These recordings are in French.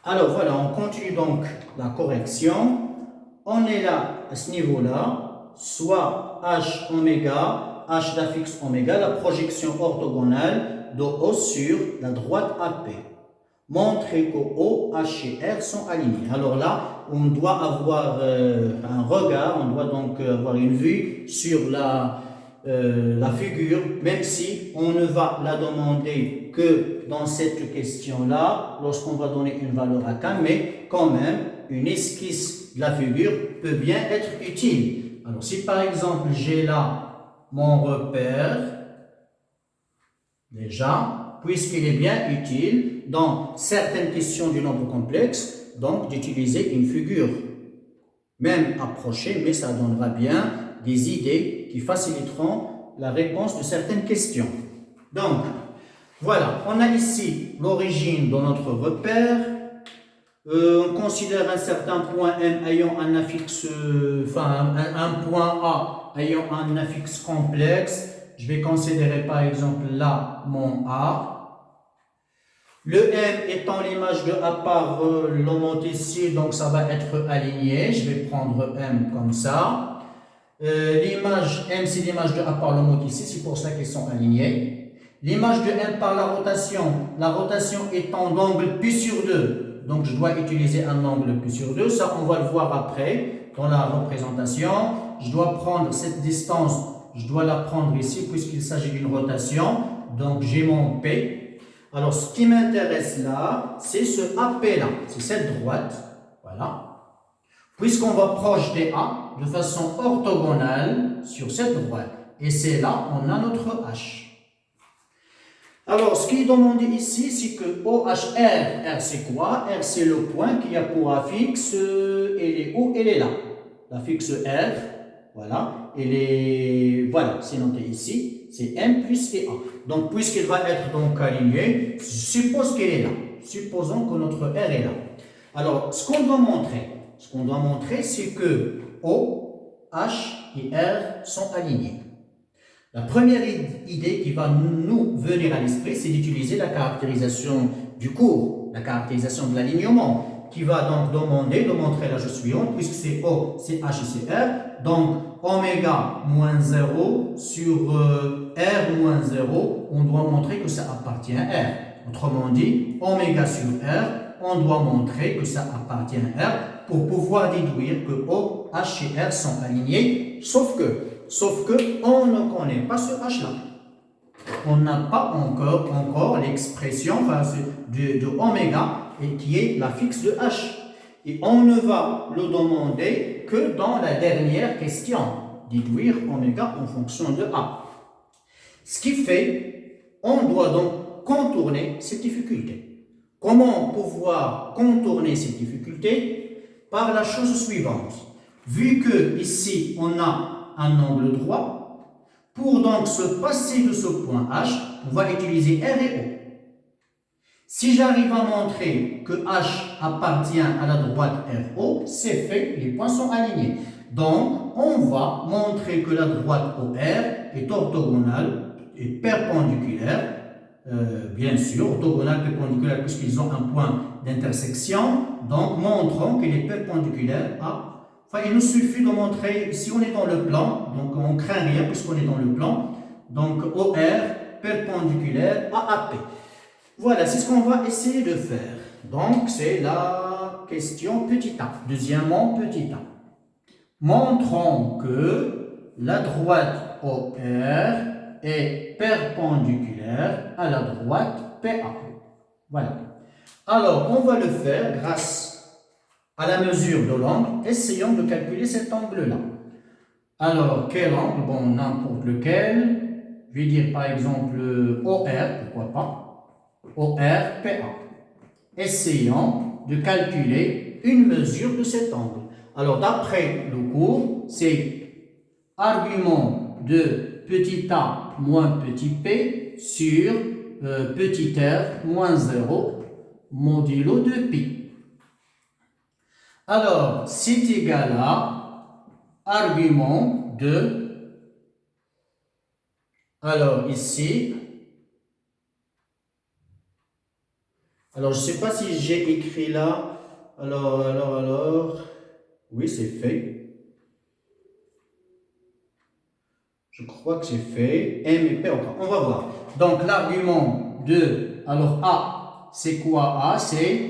Alors voilà, on continue donc la correction. On est là, à ce niveau-là, soit H oméga, H d'affixe oméga, la projection orthogonale de O sur la droite AP. Montrer que O, H et R sont alignés. Alors là, on doit avoir un regard, on doit donc avoir une vue sur la figure, même si on ne va la demander que dans cette question-là, lorsqu'on va donner une valeur à K, mais quand même, une esquisse de la figure peut bien être utile. Alors si par exemple j'ai là mon repère, déjà, puisqu'il est bien utile dans certaines questions du nombre complexe, donc d'utiliser une figure, même approchée, mais ça donnera bien des idées qui faciliteront la réponse de certaines questions. Donc, voilà, on a ici l'origine de notre repère. On considère un certain point M ayant un affixe, enfin un point A ayant un affixe complexe. Je vais considérer par exemple là mon A. Le M étant l'image de A par l'homothétie, donc ça va être aligné. Je vais prendre M comme ça. L'image M, c'est l'image de A par l'homothétie, c'est pour ça qu'ils sont alignés. L'image de M par la rotation étant d'angle pi sur 2. Donc je dois utiliser un angle pi sur 2. Ça, on va le voir après dans la représentation. Je dois prendre cette distance, je dois la prendre ici puisqu'il s'agit d'une rotation. Donc j'ai mon P. Alors, ce qui m'intéresse là, c'est ce AP là, c'est cette droite, voilà. Puisqu'on va projeter A de façon orthogonale sur cette droite. Et c'est là, on a notre H. Alors, ce qui est demandé ici, c'est que OHR, R c'est quoi? R c'est le point qui a pour affixe, elle est où? Elle est là. L'affixe R, voilà, voilà, c'est noté ici, c'est M plus A. Donc, puisqu'il va être donc aligné, je suppose qu'elle est là. Supposons que notre R est là. Alors, ce qu'on doit montrer, c'est que O, H et R sont alignés. La première idée qui va nous venir à l'esprit, c'est d'utiliser la caractérisation du cours, la caractérisation de l'alignement, qui va donc demander de montrer la chose suivante, puisque c'est O, c'est H et c'est R. Donc, oméga moins 0 sur R moins 0, on doit montrer que ça appartient à R. Autrement dit, oméga sur R, on doit montrer que ça appartient à R pour pouvoir déduire que O, H et R sont alignés, sauf que on ne connaît pas ce H-là. On n'a pas encore l'expression de oméga et qui est l'affixe de H. Et on ne va le demander que dans la dernière question, déduire oméga en fonction de A. Ce qui fait, on doit donc contourner cette difficulté. Comment pouvoir contourner cette difficulté? Par la chose suivante. Vu que ici on a un angle droit, pour donc se passer de ce point H, on va utiliser R et O. Si j'arrive à montrer que H appartient à la droite RO, c'est fait, les points sont alignés. Donc, on va montrer que la droite OR est orthogonale et perpendiculaire, bien sûr, orthogonale, perpendiculaire, puisqu'ils ont un point d'intersection. Donc, montrons qu'elle est perpendiculaire à... Enfin, il nous suffit de montrer, si on est dans le plan, donc on ne craint rien puisqu'on est dans le plan, donc OR perpendiculaire à AP. Voilà, c'est ce qu'on va essayer de faire. Donc, c'est la question petit a. Deuxièmement, petit a. Montrons que la droite OR est perpendiculaire à la droite PA. Voilà. Alors, on va le faire grâce à la mesure de l'angle. Essayons de calculer cet angle-là. Alors, quel angle? Bon, n'importe lequel. Je vais dire par exemple OR, pourquoi pas. ORPA. Essayons de calculer une mesure de cet angle. Alors, d'après le cours, c'est argument de petit a moins petit p sur petit r moins 0 modulo de pi. Alors, c'est égal à argument de... Alors, ici, Alors, je ne sais pas si j'ai écrit là. Alors. Oui, c'est fait. Je crois que c'est fait. M et P, on va voir. Donc, l'argument de... Alors, A, c'est quoi A? C'est...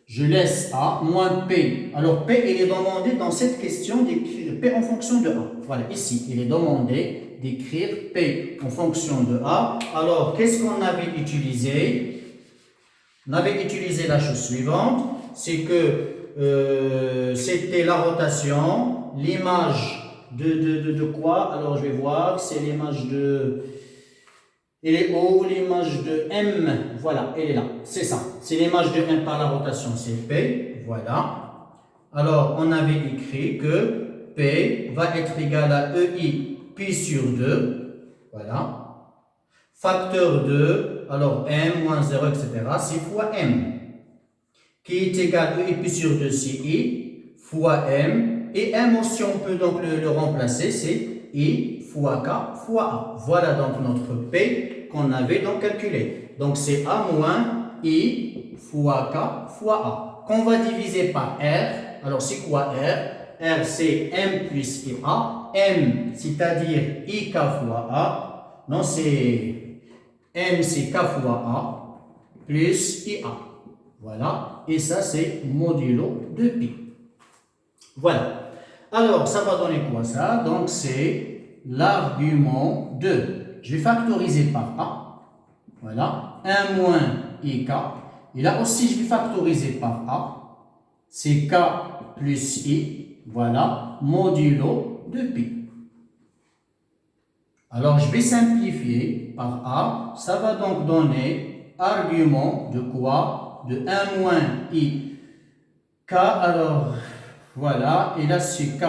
Je laisse A moins P. Alors, P, il est demandé dans cette question d'écrire P en fonction de A. Voilà, ici, il est demandé d'écrire P en fonction de A. Alors, qu'est-ce qu'on avait utilisé? On avait utilisé la chose suivante, c'est que c'était la rotation, l'image de quoi? Alors, je vais voir, c'est l'image de... Elle est où l'image de M? Voilà, elle est là. C'est ça. C'est l'image de M par la rotation, c'est P. Voilà. Alors, on avait écrit que P va être égal à EI pi sur 2. Voilà. Facteur de, alors M moins 0, etc. C'est fois M. Qui est égal à EI pi sur 2, c'est I fois M. Et M aussi, on peut donc le remplacer, c'est I fois K fois A. Voilà donc notre P qu'on avait donc calculé. Donc c'est A moins I fois K fois A. Qu'on va diviser par R. Alors c'est quoi R? R c'est M plus IA. M c'est-à-dire IK fois A. Non, c'est M c'est K fois A plus IA. Voilà. Et ça c'est modulo de pi. Voilà. Alors, ça va donner quoi ça? Donc, c'est l'argument 2. Je vais factoriser par A. Voilà. 1 moins IK. Et là aussi, je vais factoriser par A. C'est K plus I. Voilà. Modulo de pi. Alors, je vais simplifier par A. Ça va donc donner argument de quoi? De 1 moins I. K, alors... Voilà, et là c'est K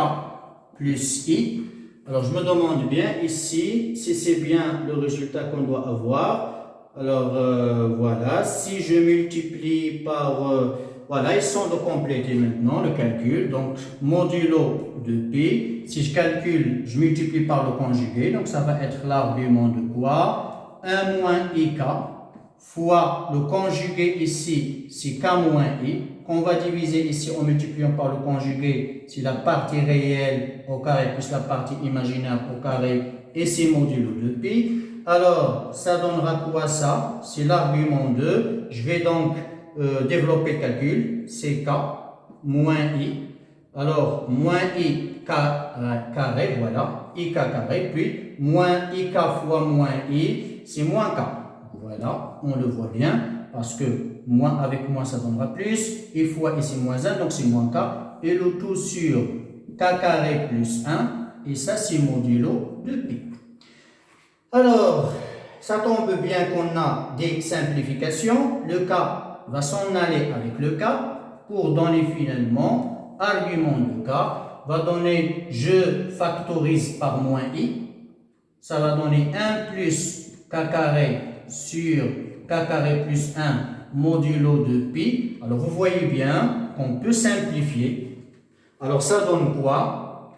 plus I. Alors je me demande bien ici si c'est bien le résultat qu'on doit avoir. Alors voilà, si je multiplie par... voilà, ils sont de compléter maintenant le calcul. Donc modulo de pi, si je calcule, je multiplie par le conjugué. Donc ça va être l'argument de quoi? 1 moins IK fois le conjugué ici, c'est K moins I. Qu'on va diviser ici en multipliant par le conjugué, c'est la partie réelle au carré plus la partie imaginaire au carré, et c'est modulo de pi. Alors, ça donnera quoi ça? C'est l'argument 2. Je vais donc développer le calcul. C'est K moins I. Alors, moins I carré, voilà, IK carré, puis moins IK fois moins I, c'est moins K. Voilà, on le voit bien, parce que moins avec moins, ça donnera plus. Et fois ici moins 1, donc c'est moins K. Et le tout sur K carré plus 1. Et ça, c'est modulo de pi. Alors, ça tombe bien qu'on a des simplifications. Le K va s'en aller avec le K pour donner finalement argument de K. Va donner, je factorise par moins I. Ça va donner 1 plus K carré sur K carré plus 1 modulo de pi. Alors, vous voyez bien qu'on peut simplifier. Alors, ça donne quoi?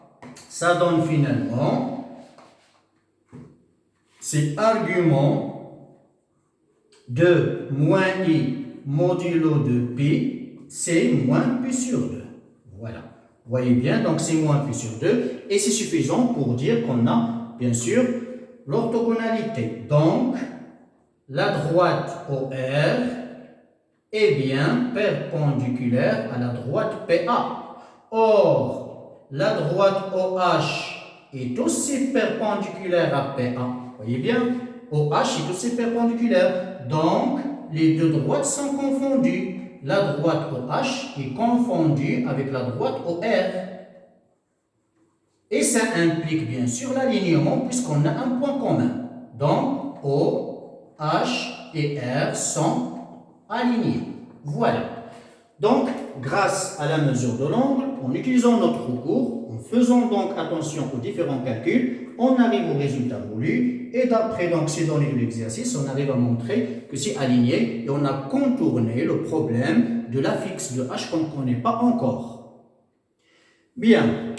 Ça donne finalement, c'est argument de moins i modulo de pi, c'est moins pi sur 2. Voilà. Vous voyez bien, donc c'est moins pi sur 2. Et c'est suffisant pour dire qu'on a, bien sûr, l'orthogonalité. Donc, la droite OR est bien perpendiculaire à la droite PA. Or, la droite OH est aussi perpendiculaire à PA. Vous voyez bien, OH est aussi perpendiculaire. Donc, les deux droites sont confondues. La droite OH est confondue avec la droite OR. Et ça implique bien sûr l'alignement puisqu'on a un point commun. Donc, O, H et R sont alignés. Voilà. Donc, grâce à la mesure de l'angle, en utilisant notre cours, en faisant donc attention aux différents calculs, on arrive au résultat voulu. Et d'après donc ces données de l'exercice, on arrive à montrer que c'est aligné et on a contourné le problème de l'affixe de H qu'on ne connaît pas encore. Bien.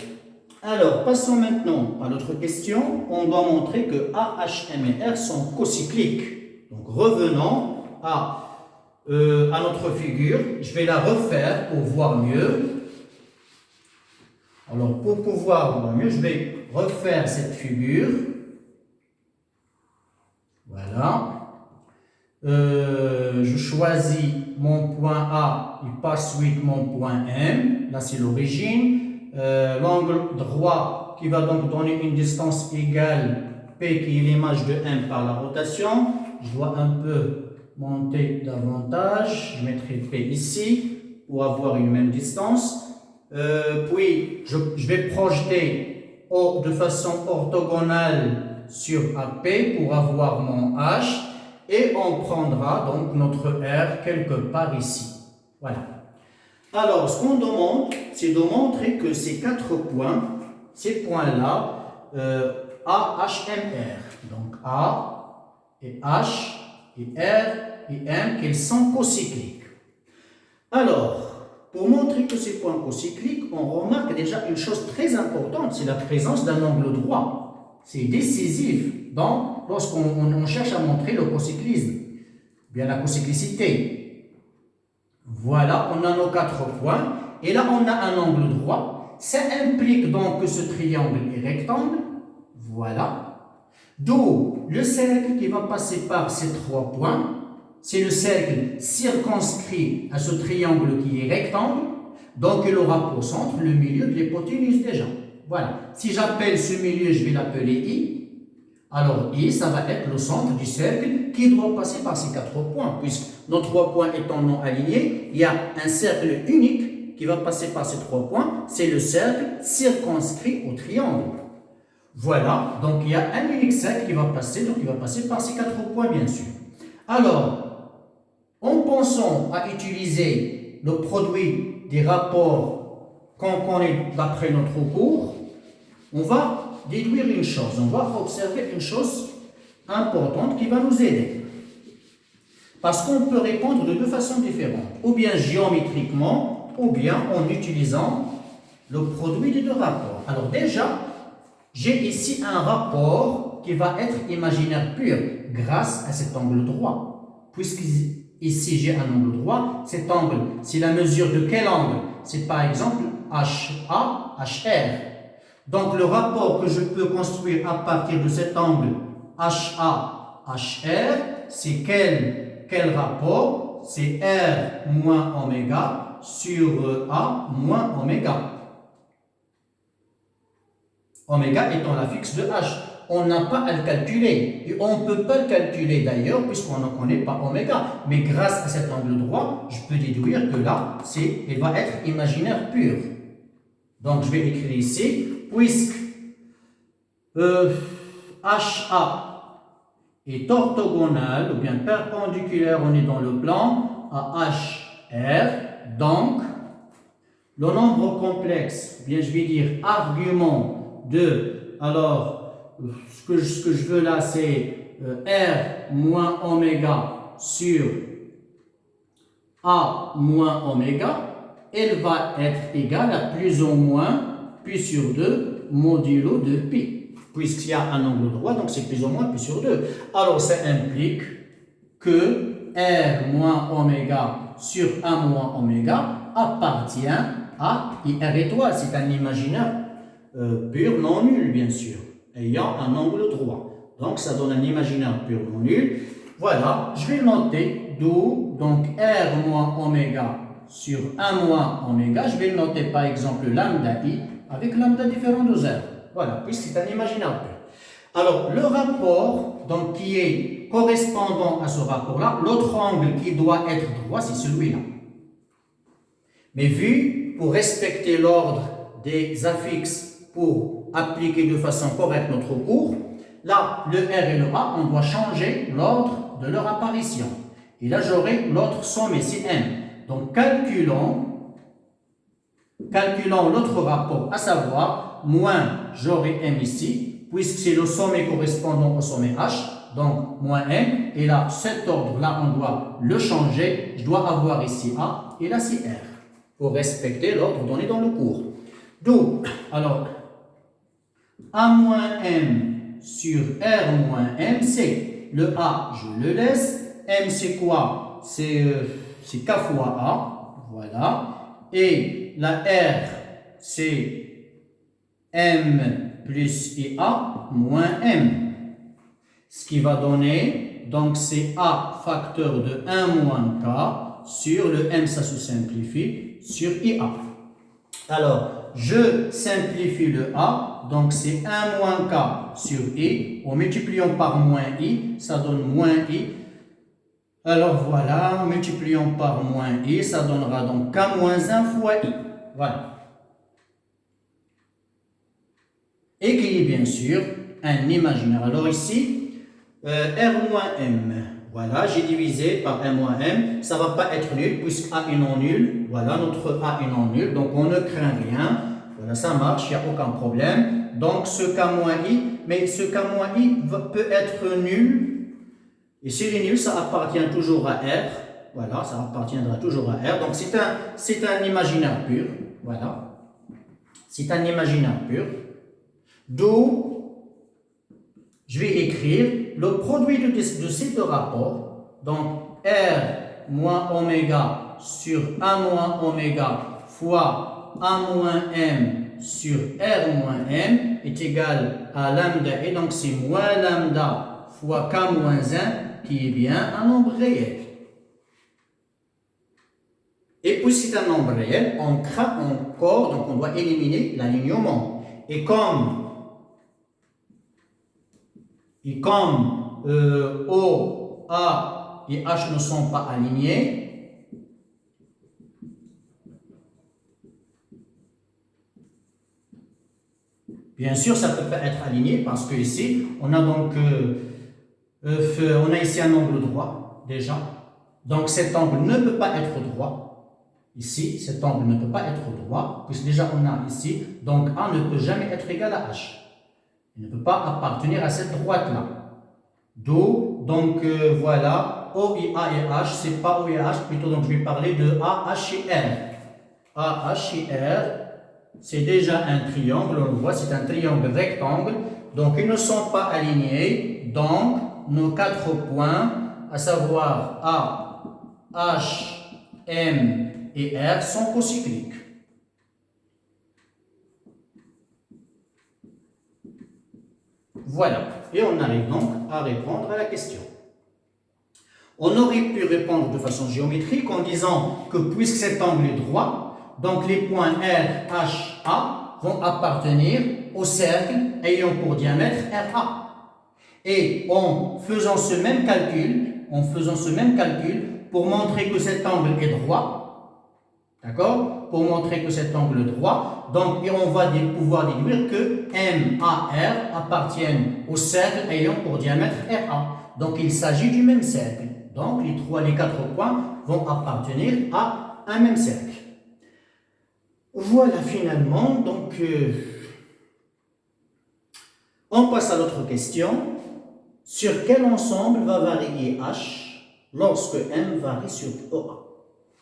Alors, passons maintenant à l'autre question. On doit montrer que A, H, M et R sont cocycliques. Donc, revenons à à notre figure. Je vais la refaire pour voir mieux. Alors, pour pouvoir voir mieux, je vais refaire cette figure. Voilà. Je choisis mon point A, il passe suite mon point M. Là, c'est l'origine. L'angle droit qui va donc donner une distance égale P, qui est l'image de M par la rotation. Je dois un peu monter davantage. Je mettrai P ici pour avoir une même distance. Puis, je vais projeter de façon orthogonale sur AP pour avoir mon H. Et on prendra donc notre R quelque part ici. Voilà. Alors, ce qu'on demande, c'est de montrer que ces 4 points, ces points-là, A, H, M, R. Donc A et H et R et M, qu'ils sont cocycliques. Alors, pour montrer que ces points cocycliques, on remarque déjà une chose très importante, c'est la présence d'un angle droit. C'est décisif lorsqu'on cherche à montrer le cocyclisme, bien la cocyclicité. Voilà, on a nos 4 points, et là on a un angle droit. Ça implique donc que ce triangle est rectangle. Voilà. D'où le cercle qui va passer par ces 3 points. C'est le cercle circonscrit à ce triangle qui est rectangle. Donc il aura pour centre le milieu de l'hypoténuse déjà. Voilà. Si j'appelle ce milieu, je vais l'appeler I. Alors I, ça va être le centre du cercle qui doit passer par ces 4 points. Puisque nos 3 points étant non alignés, il y a un cercle unique qui va passer par ces 3 points. C'est le cercle circonscrit au triangle. Voilà. Donc il y a un unique cercle qui va passer. Donc il va passer par ces 4 points, bien sûr. Alors, en pensant à utiliser le produit des rapports qu'on connaît d'après notre cours, on va déduire une chose, on va observer une chose importante qui va nous aider. Parce qu'on peut répondre de 2 façons différentes, ou bien géométriquement, ou bien en utilisant le produit des 2 rapports. Alors déjà, j'ai ici un rapport qui va être imaginaire pur grâce à cet angle droit. Puisque ici j'ai un angle droit, cet angle, c'est la mesure de quel angle? C'est par exemple HA, HR. Donc le rapport que je peux construire à partir de cet angle HA, HR, c'est quel rapport? C'est R moins oméga sur A moins oméga. Oméga étant la fixe de H. On n'a pas à le calculer. Et on ne peut pas le calculer d'ailleurs puisqu'on ne connaît pas oméga. Mais grâce à cet angle droit, je peux déduire que là, il va être imaginaire pur. Donc je vais écrire ici, puisque HA est orthogonal ou bien perpendiculaire, on est dans le plan, à HR, donc le nombre complexe, bien je vais dire argument de, alors ce que je veux là c'est R moins oméga sur A moins oméga, elle va être égale à plus ou moins pi sur 2 modulo de pi. Puisqu'il y a un angle droit, donc c'est plus ou moins pi sur 2. Alors ça implique que R moins oméga sur 1 moins oméga appartient à R étoile. C'est un imaginaire pur non nul, bien sûr, ayant un angle droit. Donc ça donne un imaginaire pur non nul. Voilà, je vais noter d'où donc R moins oméga sur 1 moins oméga, je vais noter par exemple lambda i avec lambda différent de 0. Voilà, puisque c'est un imaginaire pur. Alors, le rapport donc, qui est correspondant à ce rapport-là, l'autre angle qui doit être droit, c'est celui-là. Mais vu, pour respecter l'ordre des affixes, pour appliquer de façon correcte notre cours, là, le R et le A, on doit changer l'ordre de leur apparition. Et là, j'aurai l'autre sommet, c'est M. Donc, calculons l'autre rapport, à savoir, moins, j'aurai M ici, puisque c'est le sommet correspondant au sommet H, donc moins M, et là, cet ordre-là, on doit le changer, je dois avoir ici A, et là, c'est R, pour respecter l'ordre donné dans le cours. D'où, alors, A moins M sur R moins M, c'est le A, je le laisse, M, c'est quoi? c'est K fois A, voilà. Et la R, c'est M plus IA moins M. Ce qui va donner, donc c'est A facteur de 1 moins K sur le M, ça se simplifie, sur IA. Alors, je simplifie le A, donc c'est 1 moins K sur I. En multipliant par moins I, ça donne moins I. Alors voilà, en multipliant par moins I, ça donnera donc K moins 1 fois I. Voilà. Et qui est bien sûr un imaginaire. Alors ici, R moins M. Voilà, j'ai divisé par M moins M. Ça ne va pas être nul puisque A est non nul. Voilà, notre A est non nul. Donc on ne craint rien. Voilà, ça marche, il n'y a aucun problème. Donc ce K moins I, mais ce K moins I peut être nul. Et s'il est nul, ça appartient toujours à R. Voilà, ça appartiendra toujours à R. Donc c'est un imaginaire pur. Voilà. C'est un imaginaire pur. D'où je vais écrire le produit de ces deux rapports. Donc R moins oméga sur A moins oméga fois A moins M sur R moins M est égal à lambda. Et donc c'est moins lambda fois K moins 1 qui est bien un nombre réel. Et puis c'est un nombre réel, on craint encore, donc on doit éliminer l'alignement. Et comme O, A et H ne sont pas alignés, bien sûr ça ne peut pas être aligné parce que ici on a donc on a ici un angle droit déjà. Donc cet angle ne peut pas être droit. Ici, cet angle ne peut pas être droit, puisque déjà on a ici, donc A ne peut jamais être égal à H. Il ne peut pas appartenir à cette droite-là. D'où, donc voilà, O et A et H, c'est pas O et H, plutôt donc je vais parler de A, H et R. A, H et R, c'est déjà un triangle, on le voit, c'est un triangle rectangle, donc ils ne sont pas alignés, donc nos 4 points, à savoir A, H, M et R sont cocycliques. Voilà, et on arrive donc à répondre à la question. On aurait pu répondre de façon géométrique en disant que puisque cet angle est droit, donc les points R, H, A vont appartenir au cercle ayant pour diamètre RA. Et en faisant ce même calcul, pour montrer que cet angle est droit, d'accord? Pour montrer que cet angle est droit, donc on va pouvoir déduire que M, A, R appartiennent au cercle ayant pour diamètre RA. Donc il s'agit du même cercle. Donc les 4 points vont appartenir à un même cercle. Voilà finalement, donc on passe à l'autre question. Sur quel ensemble va varier H lorsque M varie sur OA?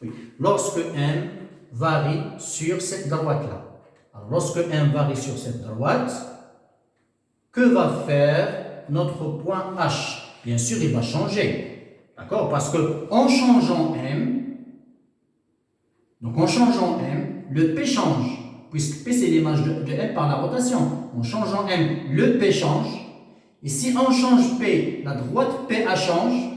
Oui, lorsque M varie sur cette droite-là. Alors, lorsque M varie sur cette droite, que va faire notre point H? Bien sûr, il va changer. D'accord? Parce que en changeant M, le P change. Puisque P, c'est l'image de M par la rotation. En changeant M, le P change. Et si on change P, la droite PA change.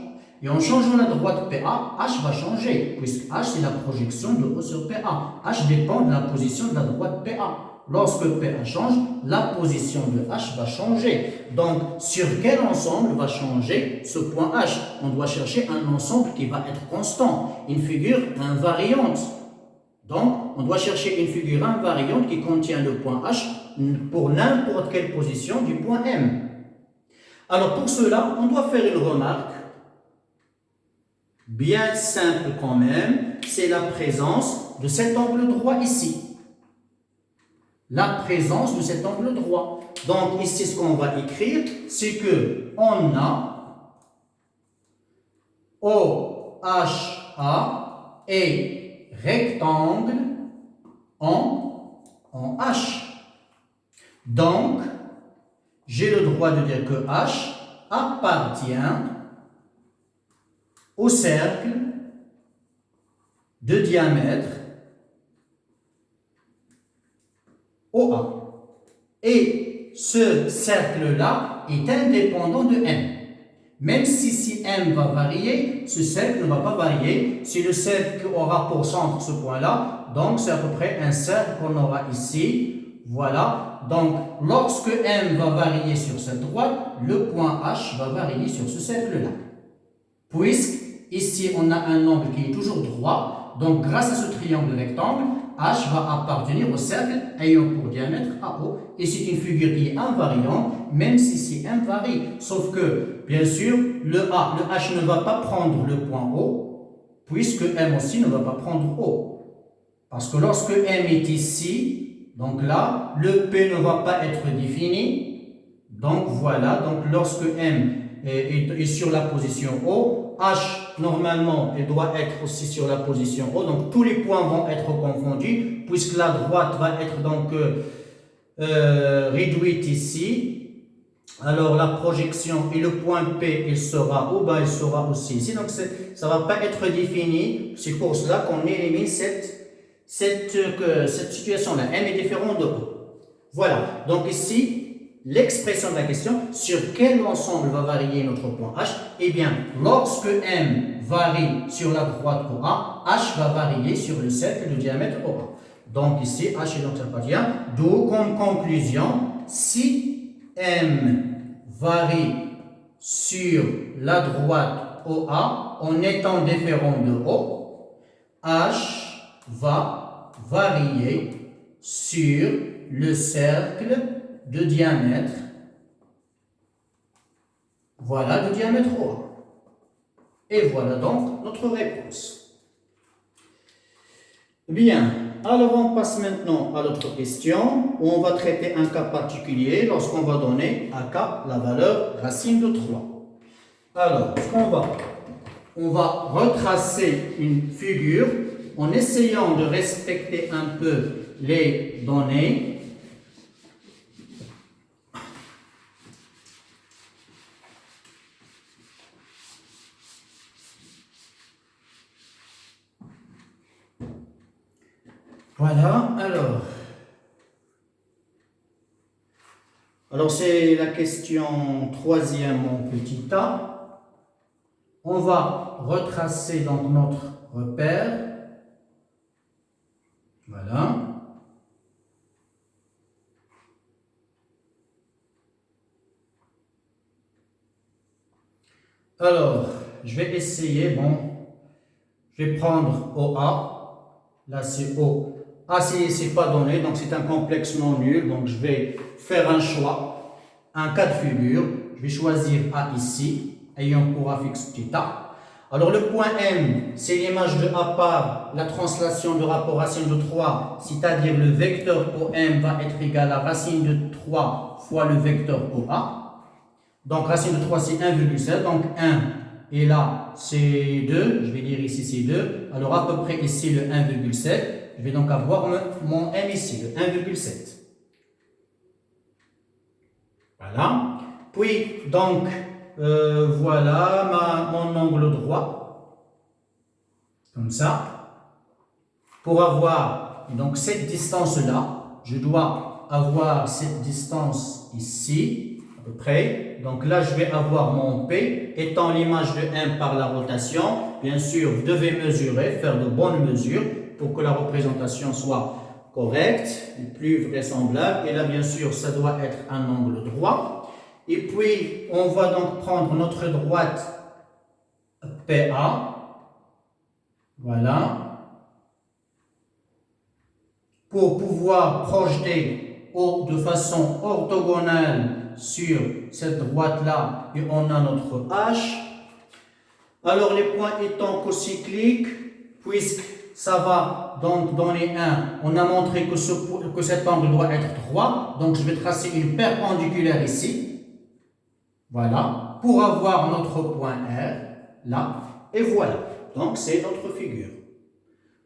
Et en changeant la droite PA, H va changer. Puisque H, c'est la projection de O sur PA. H dépend de la position de la droite PA. Lorsque PA change, la position de H va changer. Donc, sur quel ensemble va changer ce point H? On doit chercher un ensemble qui va être constant, une figure invariante. Donc, on doit chercher une figure invariante qui contient le point H pour n'importe quelle position du point M. Alors, pour cela, on doit faire une remarque bien simple quand même, c'est la présence de cet angle droit ici. La présence de cet angle droit. Donc ici, ce qu'on va écrire, c'est que on a OHA et rectangle en H. Donc, j'ai le droit de dire que H appartient au cercle de diamètre OA. Et ce cercle-là est indépendant de M. Même si M va varier, ce cercle ne va pas varier. Si le cercle aura pour centre ce point-là, donc c'est à peu près un cercle qu'on aura ici. Voilà. Donc, lorsque M va varier sur cette droite, le point H va varier sur ce cercle-là. Puisque ici, on a un angle qui est toujours droit, donc grâce à ce triangle rectangle, H va appartenir au cercle ayant pour diamètre AO. Et c'est une figure qui est invariante, même si M varie. Sauf que, bien sûr, le H ne va pas prendre le point O, puisque M aussi ne va pas prendre O. Parce que lorsque M est ici, donc là, le P ne va pas être défini. Donc voilà, donc lorsque M est sur la position O, H, normalement, il doit être aussi sur la position O. Donc, tous les points vont être confondus, puisque la droite va être donc réduite ici. Alors, la projection et le point P, il sera au bas, il sera aussi ici. Donc, ça ne va pas être défini. C'est pour cela qu'on élimine cette situation-là. M est différent de O. Voilà. Donc, ici, l'expression de la question, sur quel ensemble va varier notre point H? Eh bien, lorsque M varie sur la droite OA, H va varier sur le cercle de diamètre OA. Donc ici, H est donc ça. D'où comme conclusion, si M varie sur la droite OA en étant différent de O, H va varier sur le cercle de diamètre, voilà, de diamètre OA. Et voilà donc notre réponse. Bien, alors on passe maintenant à l'autre question, où on va traiter un cas particulier lorsqu'on va donner à K la valeur racine de 3. Alors, ce qu'on va, on va retracer une figure en essayant de respecter un peu les données. Voilà, alors c'est la question troisième en petit a. On va retracer donc notre repère. Voilà. Alors, je vais essayer, je vais prendre OA. Là, c'est O. A, c'est pas donné, donc c'est un complexe non nul. Donc, je vais faire un choix, un cas de figure. Je vais choisir A ici, ayant pour affixe petit a. Alors, le point M, c'est l'image de A par la translation de rapport racine de 3, c'est-à-dire le vecteur OM va être égal à racine de 3 fois le vecteur OA. Donc, racine de 3, c'est 1,7. Donc, 1 et là, c'est 2. Je vais dire ici, c'est 2. Alors, à peu près ici, le 1,7. Je vais donc avoir mon M ici, le 1,7. Voilà. Puis, donc, voilà mon angle droit. Comme ça. Pour avoir donc cette distance-là, je dois avoir cette distance ici, à peu près. Donc là, je vais avoir mon P, étant l'image de M par la rotation. Bien sûr, vous devez mesurer, faire de bonnes mesures pour que la représentation soit correcte, plus vraisemblable. Et là, bien sûr, ça doit être un angle droit. Et puis, on va donc prendre notre droite PA. Voilà. Pour pouvoir projeter de façon orthogonale sur cette droite-là, et on a notre H. Alors, les points étant cocycliques, puisque ça va donc donner 1, on a montré que cet angle doit être droit, donc je vais tracer une perpendiculaire ici, voilà, pour avoir notre point R, là, et voilà, donc c'est notre figure.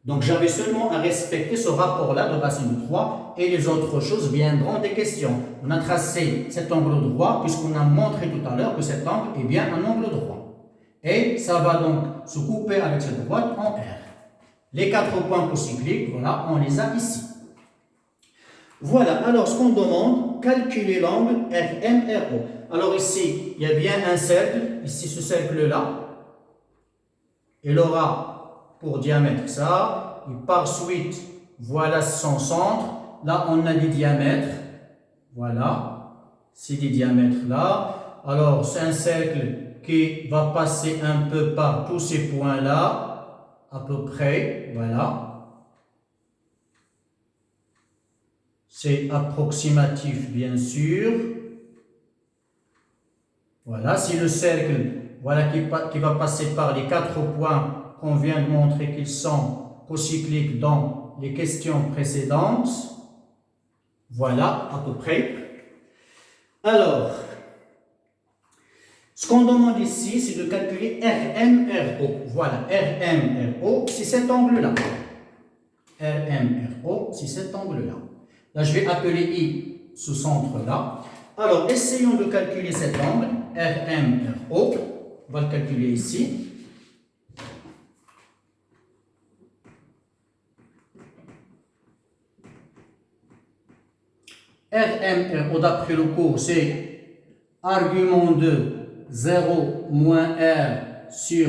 Donc j'avais seulement à respecter ce rapport-là de racine de 3, et les autres choses viendront des questions. On a tracé cet angle droit, puisqu'on a montré tout à l'heure que cet angle est bien un angle droit. Et ça va donc se couper avec cette droite en R. Les 4 points cocycliques, voilà, on les a ici. Voilà, alors ce qu'on demande, calculer l'angle RMRO. Alors ici, il y a bien un cercle, ici ce cercle-là. Il aura pour diamètre ça, et par suite, voilà son centre. Là, on a des diamètres, voilà, c'est des diamètres là. Alors, c'est un cercle qui va passer un peu par tous ces points-là, à peu près, voilà. C'est approximatif, bien sûr. Voilà, c'est le cercle voilà, qui va passer par les 4 points qu'on vient de montrer qu'ils sont cocycliques dans les questions précédentes. Voilà, à peu près. Alors, ce qu'on demande ici, c'est de calculer RMRO. Voilà, RMRO, c'est cet angle-là. RMRO, c'est cet angle-là. Là, je vais appeler I ce centre-là. Alors, essayons de calculer cet angle, RMRO. On va le calculer ici. RMRO, d'après le cours, c'est argument de 0 moins R sur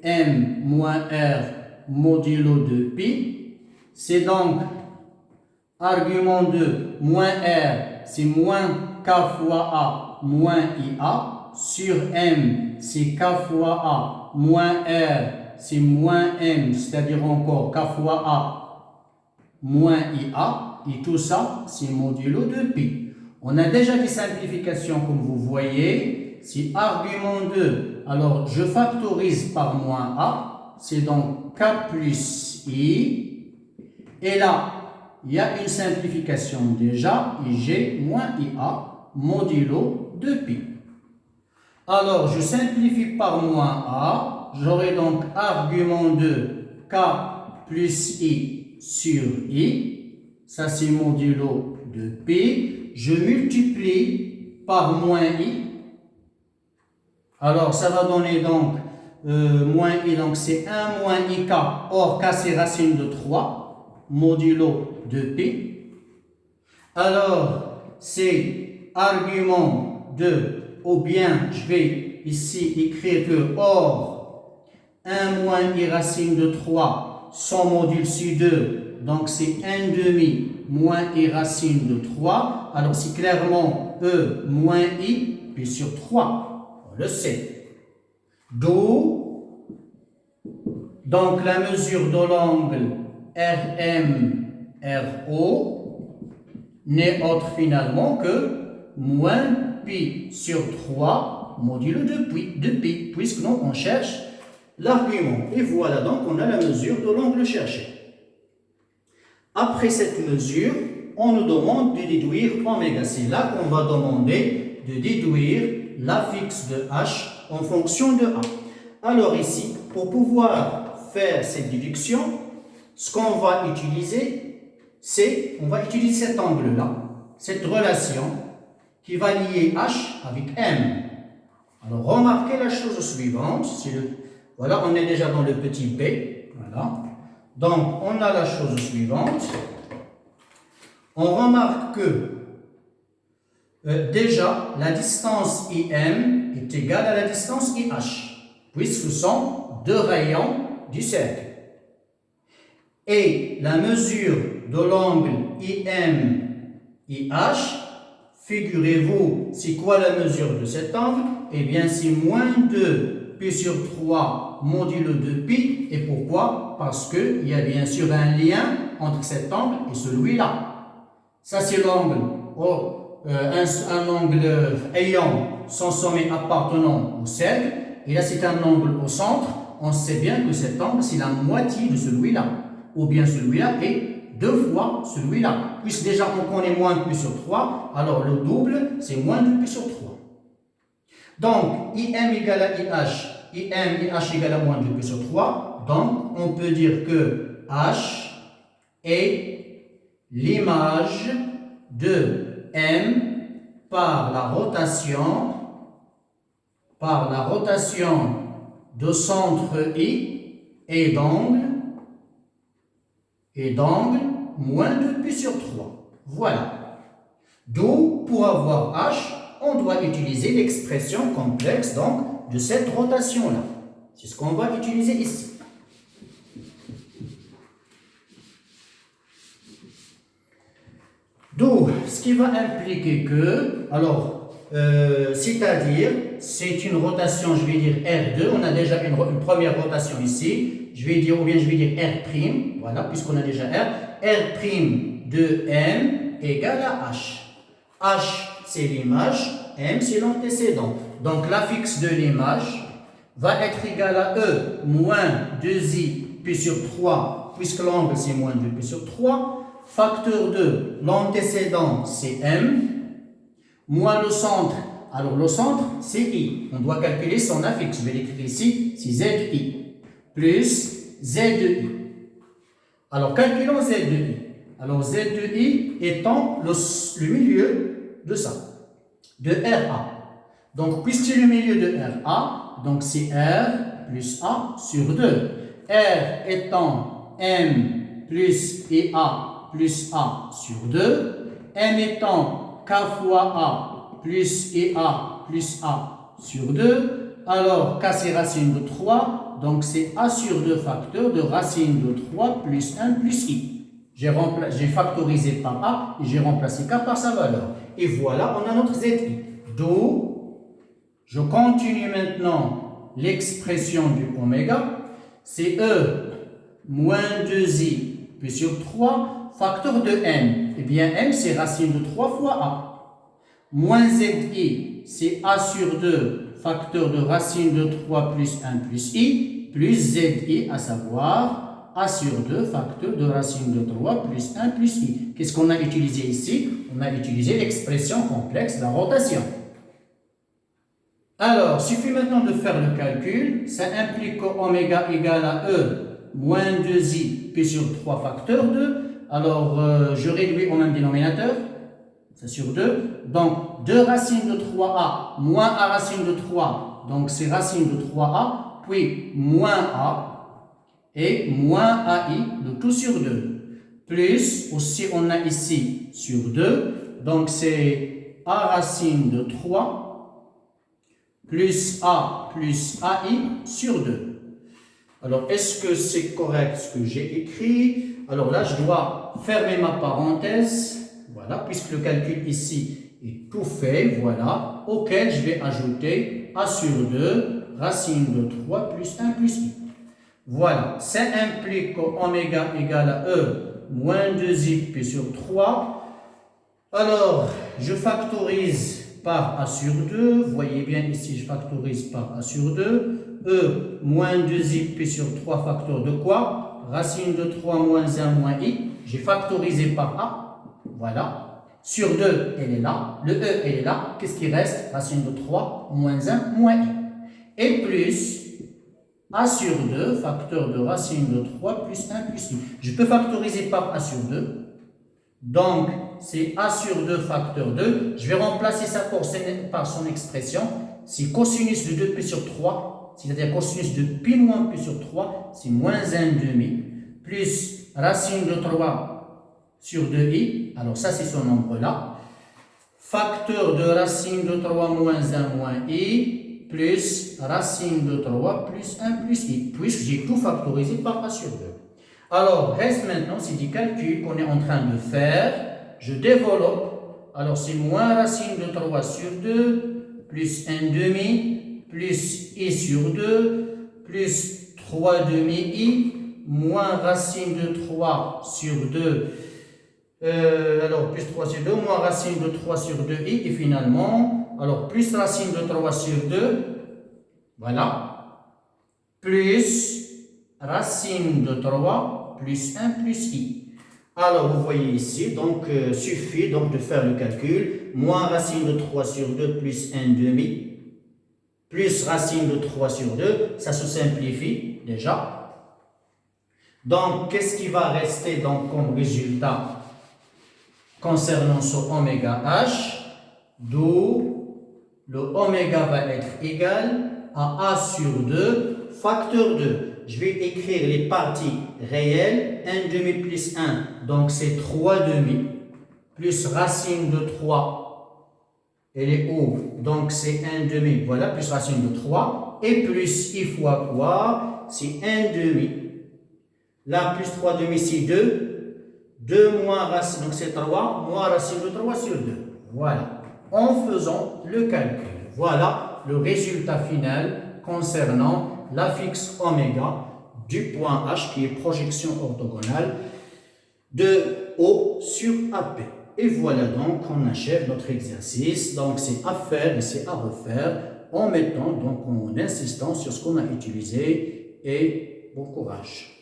M moins R modulo de pi. C'est donc argument de moins R, c'est moins K fois A moins IA, sur M, c'est K fois A moins R, c'est moins M, c'est-à-dire encore K fois A moins IA, et tout ça, c'est modulo de pi. On a déjà des simplifications, comme vous voyez, c'est argument 2, alors je factorise par moins A, c'est donc K plus I, et là, il y a une simplification déjà, et j'ai moins IA modulo de pi. Alors, je simplifie par moins A, j'aurai donc argument de K plus I sur I, ça c'est modulo de pi, je multiplie par moins I, alors ça va donner donc moins I, donc c'est 1 moins IK, or K c'est racine de 3, modulo de pi. Alors, c'est argument de, ou bien je vais ici écrire que or 1 moins I racine de 3, son module sur 2, donc c'est 1 demi moins I racine de 3. Alors, c'est clairement E moins I, puis sur 3, on le sait. D'où, donc la mesure de l'angle RMRO n'est autre finalement que moins pi sur 3 modulo de pi, puisque nous on cherche l'argument. Et voilà donc on a la mesure de l'angle cherché. Après cette mesure, on nous demande de déduire oméga. C'est là qu'on va demander de déduire la fixe de H en fonction de A. Alors ici, pour pouvoir faire cette déduction, ce qu'on va utiliser, c'est, on va utiliser cet angle-là, cette relation qui va lier H avec M. Alors, remarquez la chose suivante, voilà, on est déjà dans le petit b, voilà. Donc, on a la chose suivante, on remarque que déjà, la distance IM est égale à la distance IH, puisque ce sont deux rayons du cercle. Et la mesure de l'angle IM-IH, figurez-vous, c'est quoi la mesure de cet angle? Eh bien, c'est moins 2 pi sur 3 modulo de pi. Et pourquoi? Parce qu'il y a bien sûr un lien entre cet angle et celui-là. Ça, c'est l'angle, un angle ayant son sommet appartenant au cercle. Et là, c'est un angle au centre. On sait bien que cet angle, c'est la moitié de celui-là. Ou bien celui-là est 2 fois celui-là. Puisque déjà on connaît moins de pi sur 3, alors le double, c'est moins de pi sur 3. Donc, IM égale à IH, IH égale à moins de pi sur 3. Donc, on peut dire que H est l'image de M par la rotation de centre I et d'angle et d'angle moins 2π sur 3. Voilà. D'où, pour avoir h, on doit utiliser l'expression complexe donc, de cette rotation-là. C'est ce qu'on va utiliser ici. D'où, ce qui va impliquer que, alors, c'est-à-dire, c'est une rotation, je vais dire R2, on a déjà une première rotation ici, je vais dire, ou bien je vais dire R', voilà, puisqu'on a déjà R' de M égale à H. H, c'est l'image, M, c'est l'antécédent. Donc, l'affixe de l'image va être égal à E moins 2i π sur 3, puisque l'angle, c'est moins 2π sur 3. Facteur 2, l'antécédent, c'est M, moins le centre. Alors, le centre, c'est I. On doit calculer son affixe. Je vais l'écrire ici, c'est ZI, plus Z de I. Alors, calculons Z de I. Alors, Z de I étant le milieu de ça, de RA. Donc, puisque c'est le milieu de RA, donc c'est R plus A sur 2. R étant M plus EA plus A sur 2. M étant K fois A plus EA plus A sur 2. Alors, K c'est racine de 3. Donc, c'est A sur 2 facteur de racine de 3 plus 1 plus I. J'ai factorisé par A et j'ai remplacé K par sa valeur. Et voilà, on a notre ZI. D'où, je continue maintenant l'expression du oméga. C'est E moins 2i puis sur 3 facteur de M. Eh bien, M, c'est racine de 3 fois A. Moins ZI, c'est A sur 2 facteur de racine de 3 plus 1 plus I, plus ZI, à savoir A sur 2 facteur de racine de 3 plus 1 plus I. Qu'est-ce qu'on a utilisé ici? On a utilisé l'expression complexe de la rotation. Alors, il suffit maintenant de faire le calcul. Ça implique qu'oméga égale à E moins 2i p sur 3 facteur 2. Alors, je réduis au même dénominateur. C'est sur 2. Donc, 2 racines de 3a moins a racine de 3. Donc, c'est racine de 3a, puis moins a et moins ai, le tout sur 2. Plus, aussi on a ici sur 2. Donc, c'est a racine de 3 plus A plus AI sur 2. Alors, est-ce que c'est correct ce que j'ai écrit? Alors là, je dois fermer ma parenthèse, voilà, puisque le calcul ici est tout fait, voilà, auquel je vais ajouter A sur 2, racine de 3 plus 1 plus I. Voilà, ça implique qu'oméga égale à E moins 2i p sur 3. Alors, je factorise par A sur 2, vous voyez bien ici, je factorise par A sur 2, E moins 2i p sur 3 facteur de quoi? Racine de 3 moins 1 moins I, j'ai factorisé par A, voilà, sur 2, elle est là, le E, elle est là, qu'est-ce qui reste? Racine de 3 moins 1 moins I, et plus A sur 2, facteur de racine de 3 plus 1 plus I. Je peux factoriser par A sur 2, donc c'est A sur 2 facteur 2. Je vais remplacer ça par son expression. C'est cosinus de 2π sur 3, c'est-à-dire cosinus de pi moins p sur 3, c'est moins 1 demi, plus racine de 3 sur 2i, alors ça c'est son nombre là, facteur de racine de 3 moins 1 moins i, plus racine de 3 plus 1 plus i, puisque j'ai tout factorisé par A sur 2. Alors, reste maintenant, c'est des calculs qu'on est en train de faire. Je développe. Alors, c'est moins racine de 3 sur 2, plus 1 demi, plus i sur 2, plus 3 demi i, moins racine de 3 sur 2. Alors, plus 3 sur 2, moins racine de 3 sur 2i, et finalement, alors, plus racine de 3 sur 2, voilà, plus racine de 3 plus 1 plus i. Alors, vous voyez ici, donc, suffit donc de faire le calcul. Moins racine de 3 sur 2 plus 1 demi, plus racine de 3 sur 2, ça se simplifie déjà. Donc, qu'est-ce qui va rester donc comme résultat concernant ce oméga h? D'où le oméga va être égal à A sur 2 facteur 2. je vais écrire les parties réelles. 1 demi plus 1, donc c'est 3 demi, plus racine de 3, elle est haut, donc c'est 1 demi, voilà, plus racine de 3, et plus i fois quoi, c'est 1 demi. Là, plus 3 demi, c'est 2, 2 moins racine, donc c'est 3, moins racine de 3 sur 2. Voilà, en faisant le calcul. Voilà le résultat final concernant la fixe oméga du point H qui est projection orthogonale de O sur AP. Et voilà donc on achève notre exercice. Donc c'est à faire et c'est à refaire en mettant donc en insistant sur ce qu'on a utilisé et bon courage.